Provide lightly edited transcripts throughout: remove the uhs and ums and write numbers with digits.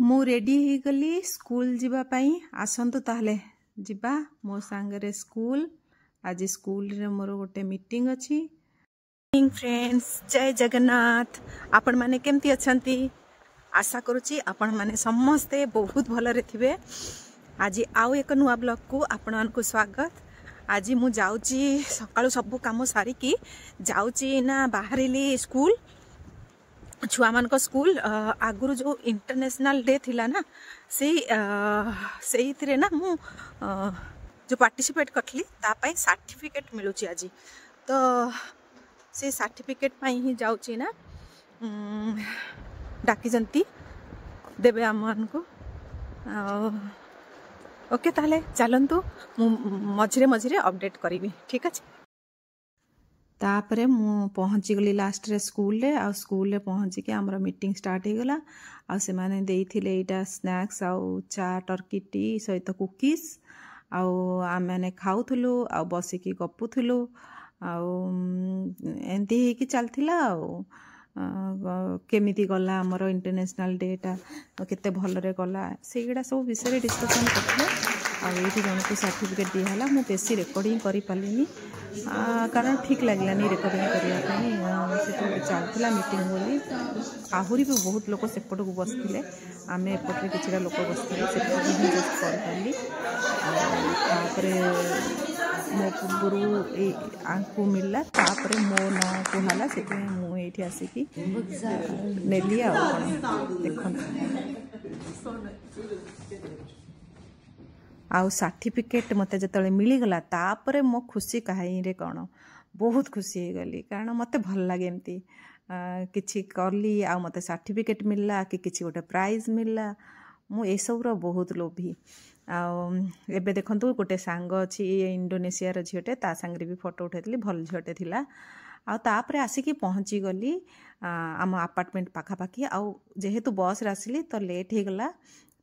मु रेडी ही गली स्कूल जीवा पाई आसंतु ताहले जीवा मो सांगरे स्कूल। आज स्कूल रे मोर गोटे मीटिंग अछि। फ्रेंड्स जय जगन्नाथ। आपण माने केमती अछंती? आशा करूची आपण माने समस्ते बहुत भल रे थिबे। आज आउ एक नुआ ब्लॉग को आपण मान को स्वागत। आज मु जाउची सकाळु सब काम सारी की जाउची ना बाहरिली स्कूल छुआ मान को स्कूल। आगुरु जो इंटरनेशनल डे थिला ना से थिरे ना मु जो पार्टिसिपेट करथली ता पाई सर्टिफिकेट मिलुची आज। तो से सर्टिफिकेट पाई ही जाउची ना डाकी जंती देबे आमन को। ओके ताले चलंतु मु मझरे मझरे अपडेट करी ठीक अच्छे। तापरे मु पहुँची गली लास्ट रे स्कूल रे आ स्कूल रे पहुँची के हमर मीटिंग स्टार्ट हे गला। आ से माने देइथिले एटा स्नैक्स आ चा टर्की टी सहित कुकीज आ आमे खाउथुलु आ बसिकी गपुथुलु आ एंती हे कि चलथिला आ केमिति गला हमर इंटरनेशनल डे टा केते भल रे गला सेगडा सब विषय रे डिस्कशन करथले। आ एठी जन को सर्टिफिकेट दिहला मु बेसी रिकॉर्डिंग करि पालिनी कारण ठीक लागलानी रिकॉर्डिंग करिया पई। से चलथिला मीटिंग बोली आहुरी भी बहुत लोक सेपट को बसथिले आमे एपटरे किछरा लोक बसथिले सेपट ही जस्ट कर पाली। तापरे मो गुरु ए आंकु मिलला तापरे मो न कोहाला से मु एठी आसीकी नेली आ देखन आउ सर्टिफिकेट मते जतले मिली गला तापरे मो खुशी काहे रे कौन बहुत खुशी हो गली कारण मते भल लागे एमती किछि करली आ मते सर्टिफिकेट मिलला कि किछि गोटे प्राइज मिलला मु ए सब रो बहुत लोभी। आ एबे देखंतु गोटे सांग अछि इंडोनेशिया रो झियोटे ता संगरे भी फोटो उठैतली भल झियोटे थिला। आ तापरे आसिकी पहुंची गली आम अपार्टमेंट पाखा पाखी आ जेहेतु बस रे आसिली तो लेट हे गला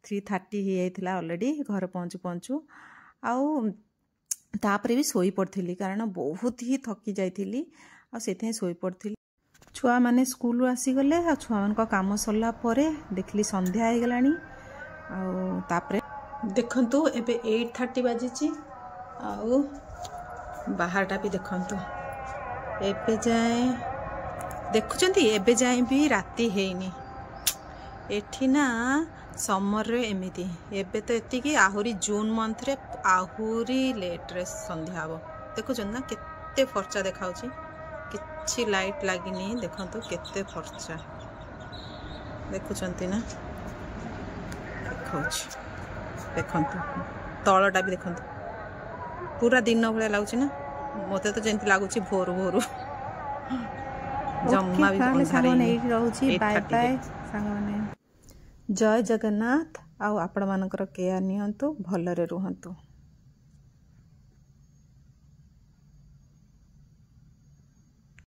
3:30 ही जाइथिला ऑलरेडी घर पहुंचू पहुंचू आउ तापरे भी सोई पड़थिली कारण बहुत ही थकी जाइथिली आ सेथे सोई पड़थिली। छुआ माने स्कूल आसी गले आ छुआ मान को काम सरला परे देखली संध्या हे गलानी आ तापरे देखंतु एबे 8:30 बाजिची आउ बाहरटा भी देखंतु एबे जाए देखुचंती एबे जाए भी राती हेनी एठी ना समर रे एमिति एबे तो एति कि आहुरी जून मंथ रे आहुरी लेट रे संध्या हबो। देखुचन ना केते फर्चा देखाउची किछि लाइट लागिनी देखंतु केते फर्चा देखुचंती ना देखौची देखंतु तळटा भी देखंतु पूरा दिन भले लागुची ना मते तो जेंति लागुची भोर भोर जम्मा भी अंधारे नहीं रहउची। बाय बाय सांगने जय जगन्नाथ। आ आपण मानकर केयर नियंतु भलरे रुहंतु।